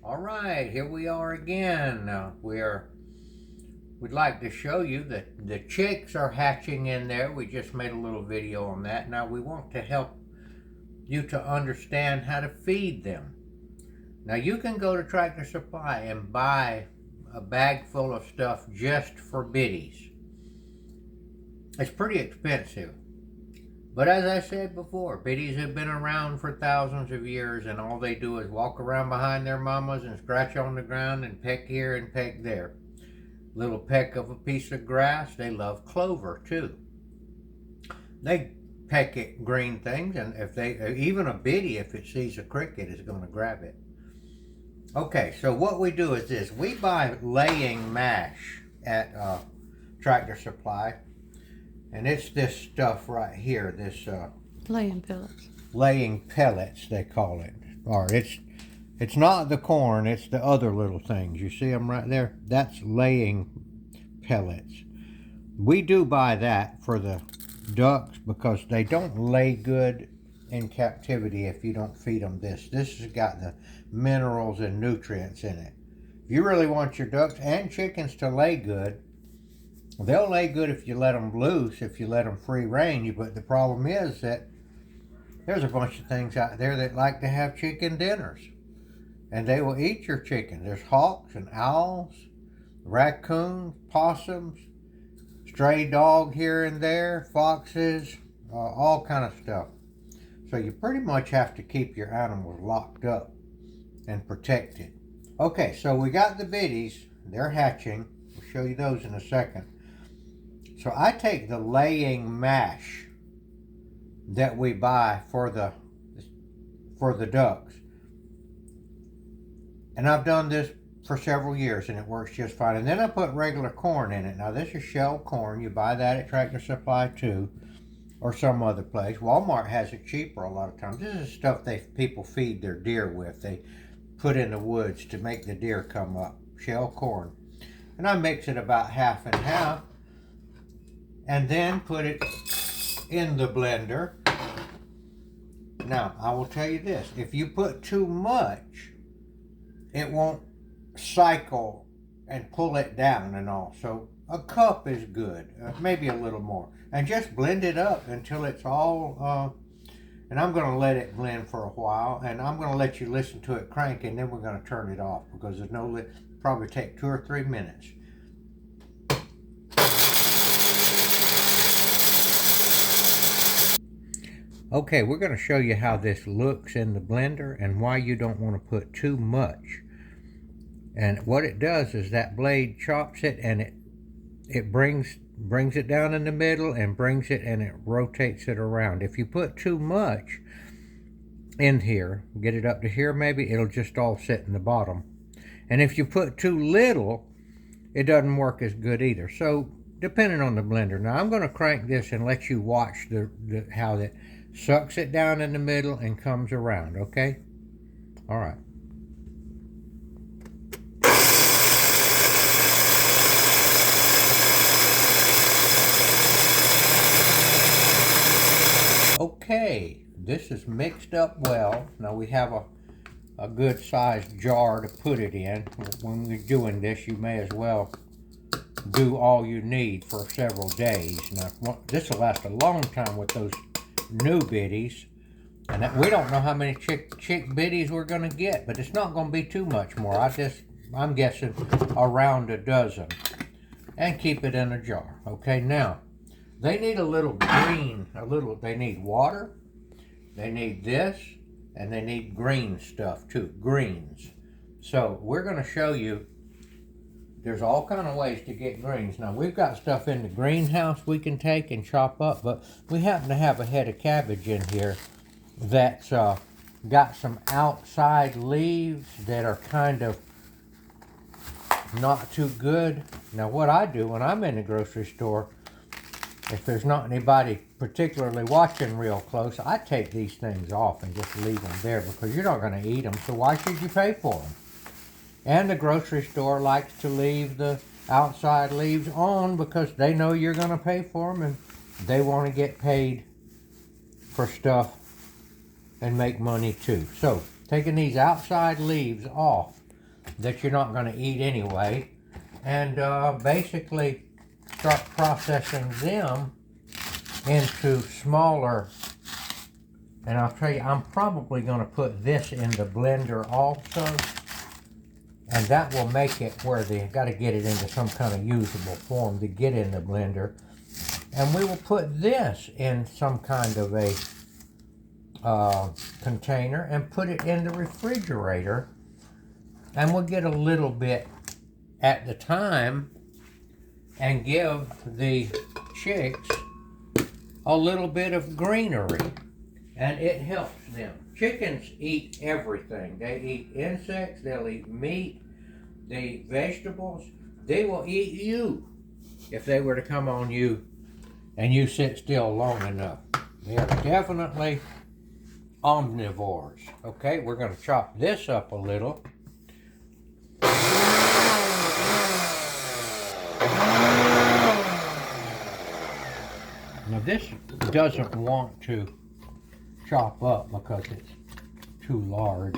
All right, here we are again. We'd like to show you that the chicks are hatching in there. We just made a little video on that. Now we want to help you to understand how to feed them. Now you can go to Tractor Supply and buy a bag full of stuff just for biddies. It's pretty expensive. But as I said before, biddies have been around for thousands of years, and all they do is walk around behind their mamas and scratch on the ground and peck here and peck there. Little peck of a piece of grass. They love clover too. They peck at green things, and even a biddy, if it sees a cricket, is going to grab it. Okay, so what we do is this: we buy laying mash at Tractor Supply. And it's this stuff right here, this laying pellets. Laying pellets, they call it. Or it's not the corn, it's the other little things. You see them right there? That's laying pellets. We do buy that for the ducks because they don't lay good in captivity if you don't feed them this. This has got the minerals and nutrients in it. If you really want your ducks and chickens to lay good, they'll lay good if you let them loose, if you let them free range. But the problem is that there's a bunch of things out there that like to have chicken dinners. And they will eat your chicken. There's hawks and owls, raccoons, possums, stray dog here and there, foxes, all kind of stuff. So you pretty much have to keep your animals locked up and protected. Okay, so we got the biddies. They're hatching. We'll show you those in a second. So I take the laying mash that we buy for the ducks. And I've done this for several years and it works just fine. And then I put regular corn in it. Now this is shell corn. You buy that at Tractor Supply too, or some other place. Walmart has it cheaper a lot of times. This is stuff people feed their deer with. They put in the woods to make the deer come up. Shell corn. And I mix it about half and half. And then put it in the blender. Now, I will tell you this. If you put too much, it won't cycle and pull it down and all. So a cup is good, maybe a little more. And just blend it up until it's all, and I'm going to let it blend for a while. And I'm going to let you listen to it crank, and then we're going to turn it off because there's no, probably take 2 or 3 minutes. Okay, we're going to show you how this looks in the blender and why you don't want to put too much. And what it does is that blade chops it and it brings it down in the middle and brings it and it rotates it around. If you put too much in here, get it up to here maybe, it'll just all sit in the bottom. And if you put too little, it doesn't work as good either. So depending on the blender. Now I'm going to crank this and let you watch how that sucks it down in the middle and comes around, okay? All right. Okay, this is mixed up well. Now we have a good sized jar to put it in. When we're doing this, you may as well do all you need for several days. Now this will last a long time with those new biddies, and we don't know how many chick biddies we're going to get, but it's not going to be too much more. I'm guessing around a dozen, and keep it in a jar. Okay, now they need a little green, they need water, they need this, and they need green stuff too, greens. So we're going to show you there's all kind of ways to get greens. Now we've got stuff in the greenhouse we can take and chop up, but we happen to have a head of cabbage in here that's got some outside leaves that are kind of not too good. Now what I do when I'm in the grocery store, if there's not anybody particularly watching real close, I take these things off and just leave them there because you're not going to eat them, so why should you pay for them? And the grocery store likes to leave the outside leaves on because they know you're going to pay for them and they want to get paid for stuff and make money too. So taking these outside leaves off that you're not going to eat anyway, and basically start processing them into smaller. And I'll tell you, I'm probably going to put this in the blender also, and that will make it where they got to get it into some kind of usable form to get in the blender. And we will put this in some kind of a container and put it in the refrigerator, and we'll get a little bit at the time and give the chicks a little bit of greenery, and it helps them. Chickens eat everything. They eat insects, they'll eat meat, they eat vegetables. They will eat you if they were to come on you and you sit still long enough. They're definitely omnivores. Okay, we're going to chop this up a little. Now this doesn't want to chop up because it's too large.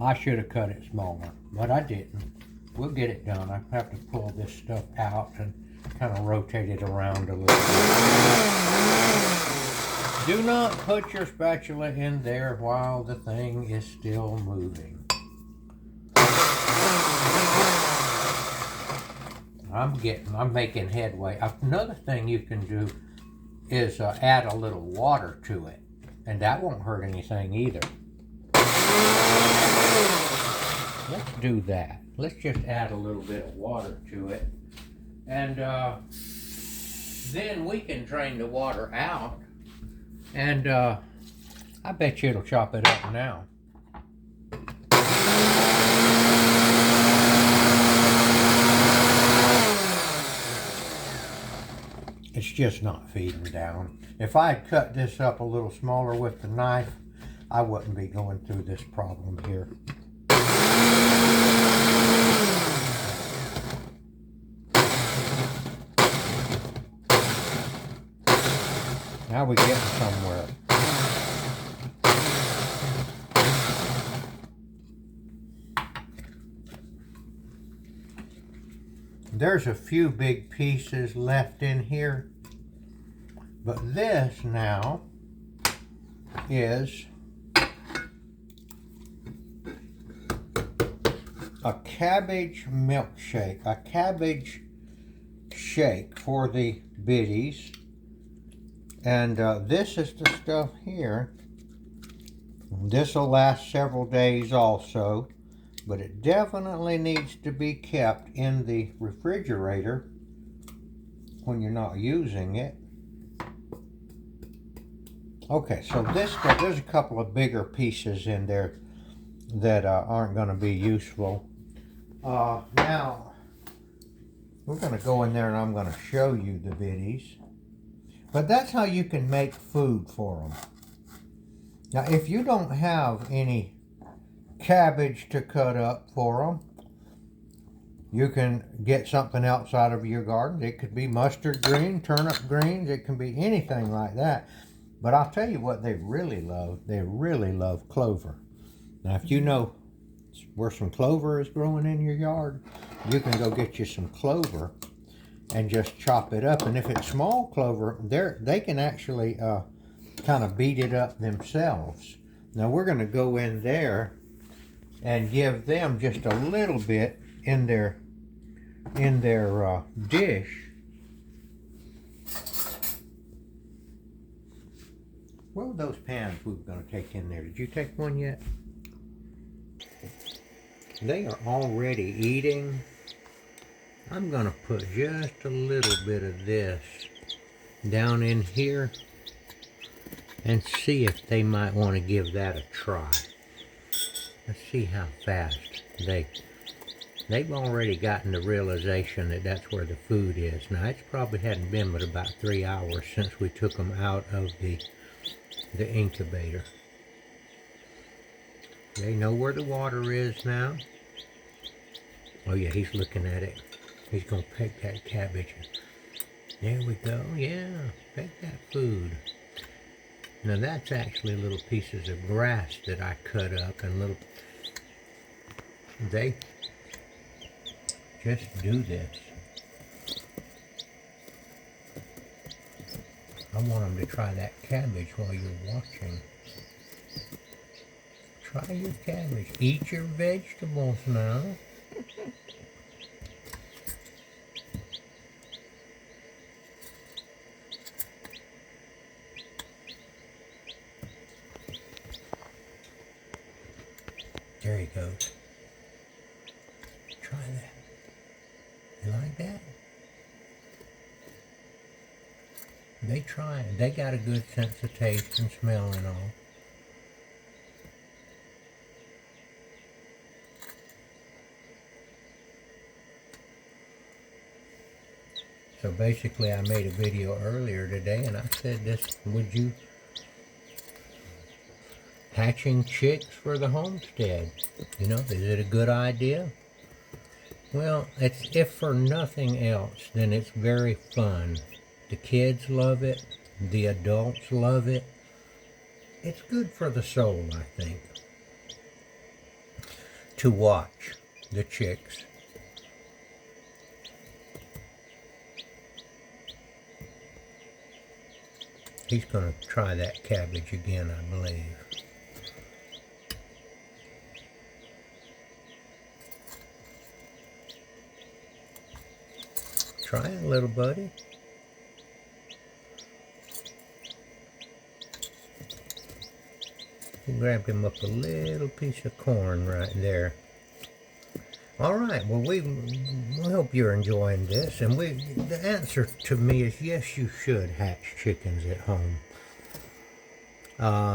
I should have cut it smaller, but I didn't. We'll get it done. I have to pull this stuff out and kind of rotate it around a little bit. Do not put your spatula in there while the thing is still moving. I'm making headway. Another thing you can do is add a little water to it, and that won't hurt anything either. Let's do that. Let's just add a little bit of water to it, and then we can drain the water out, and I bet you it'll chop it up now. It's just not feeding down. If I had cut this up a little smaller with the knife, I wouldn't be going through this problem here. Now we're getting somewhere. There's a few big pieces left in here, but this now is a cabbage milkshake, a cabbage shake for the biddies. And this is the stuff here. This will last several days also, but it definitely needs to be kept in the refrigerator when you're not using it. Okay, so this stuff, there's a couple of bigger pieces in there that aren't going to be useful. Now, we're going to go in there and I'm going to show you the biddies. But that's how you can make food for them. Now, if you don't have any cabbage to cut up for them, you can get something else out of your garden. It could be mustard green, turnip greens, it can be anything like that. But I'll tell you what they really love. They really love clover. Now, if you know where some clover is growing in your yard, you can go get you some clover and just chop it up. And if it's small clover, they can actually kind of beat it up themselves. Now we're going to go in there and give them just a little bit in their dish. What were those pans we were going to take in there? Did you take one yet? They are already eating. I'm going to put just a little bit of this down in here and see if they might want to give that a try. Let's see how fast they've already gotten the realization that that's where the food is. Now, it's probably hadn't been but about 3 hours since we took them out of the incubator. They know where the water is now. Oh yeah, he's looking at it. He's going to peck that cabbage. There we go. Yeah, peck that food. Now that's actually little pieces of grass that I cut up, and little, they just do this. I want them to try that cabbage while you're watching. Try your cabbage. Eat your vegetables now. There he goes. Try that. You like that? They try it. They got a good sense of taste and smell and all. So basically I made a video earlier today and I said this, would you hatching chicks for the homestead? You know, is it a good idea? Well, it's, if for nothing else, then it's very fun. The kids love it. The adults love it. It's good for the soul, I think, to watch the chicks. He's going to try that cabbage again, I believe. Try it, little buddy. He grabbed him up a little piece of corn right there. All right, well, we hope you're enjoying this. And the answer to me is yes, you should hatch chickens at home.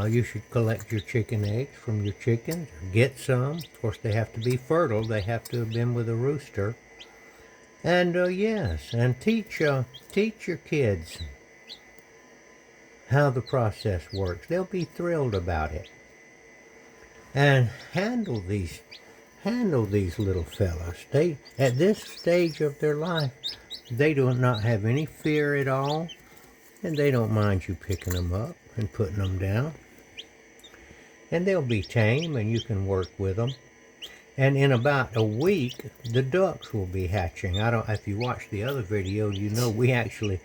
You should collect your chicken eggs from your chickens, or get some. Of course, they have to be fertile. They have to have been with a rooster. And yes, and teach your kids how the process works. They'll be thrilled about it. And handle these little fellas. They, at this stage of their life, they do not have any fear at all, and they don't mind you picking them up and putting them down. And they'll be tame, and you can work with them. And in about a week, the ducks will be hatching. If you watched the other video, you know we actually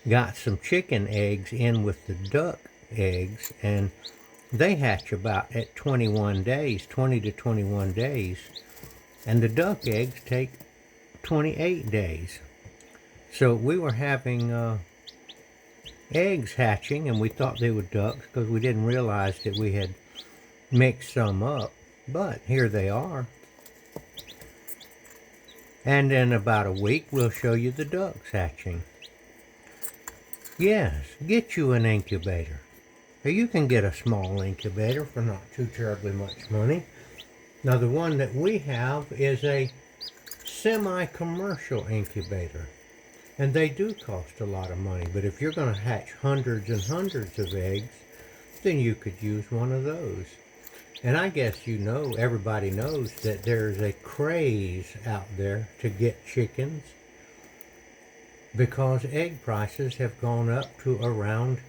got some chicken eggs in with the duck eggs, and they hatch about at 21 days, 20 to 21 days, and the duck eggs take 28 days. So we were having eggs hatching, and we thought they were ducks because we didn't realize that we had mixed some up, but here they are. And in about a week, we'll show you the ducks hatching. Yes, get you an incubator. You can get a small incubator for not too terribly much money. Now the one that we have is a semi-commercial incubator. And they do cost a lot of money, but if you're going to hatch hundreds and hundreds of eggs, then you could use one of those. And I guess you know, everybody knows that there's a craze out there to get chickens because egg prices have gone up to around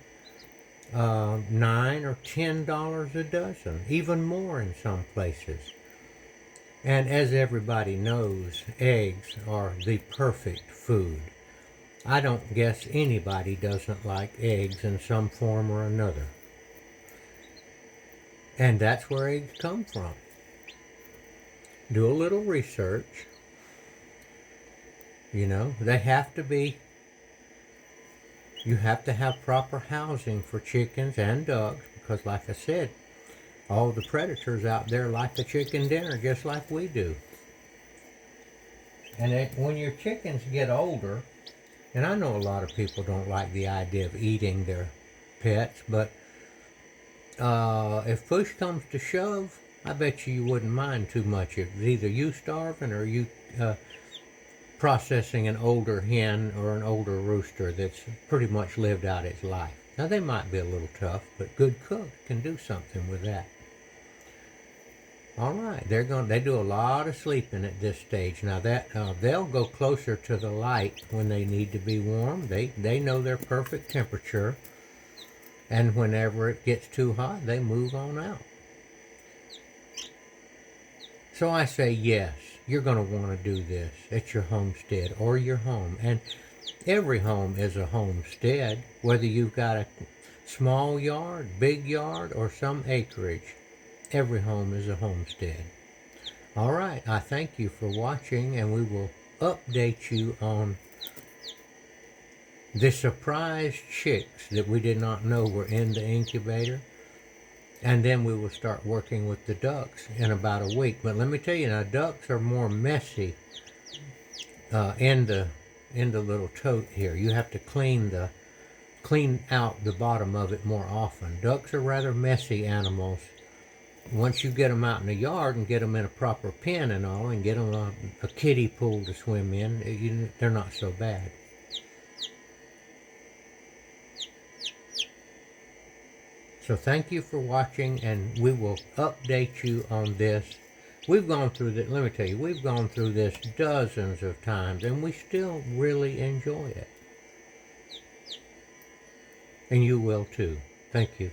$9 or $10 a dozen, even more in some places. And as everybody knows, eggs are the perfect food. I don't guess anybody doesn't like eggs in some form or another. And that's where eggs come from. Do a little research. You know, they have to be, you have to have proper housing for chickens and ducks because, like I said, all the predators out there like a chicken dinner just like we do. And when your chickens get older, and I know a lot of people don't like the idea of eating their pets, but if push comes to shove, I bet you wouldn't mind too much if either you starving or you processing an older hen or an older rooster that's pretty much lived out its life. Now they might be a little tough, but good cook can do something with that. All right, they do a lot of sleeping at this stage. Now that they'll go closer to the light when they need to be warm. They know their perfect temperature. And whenever it gets too hot, they move on out. So I say, yes, you're going to want to do this at your homestead or your home. And every home is a homestead, whether you've got a small yard, big yard, or some acreage. Every home is a homestead. All right, I thank you for watching, and we will update you on the surprise chicks that we did not know were in the incubator. And then we will start working with the ducks in about a week. But let me tell you now, ducks are more messy in the little tote here. You have to clean out the bottom of it more often. Ducks are rather messy animals. Once you get them out in the yard and get them in a proper pen and all, and get them a kiddie pool to swim in, they're not so bad. So thank you for watching, and we will update you on this. We've gone through this, let me tell you, we've gone through this dozens of times, and we still really enjoy it. And you will too. Thank you.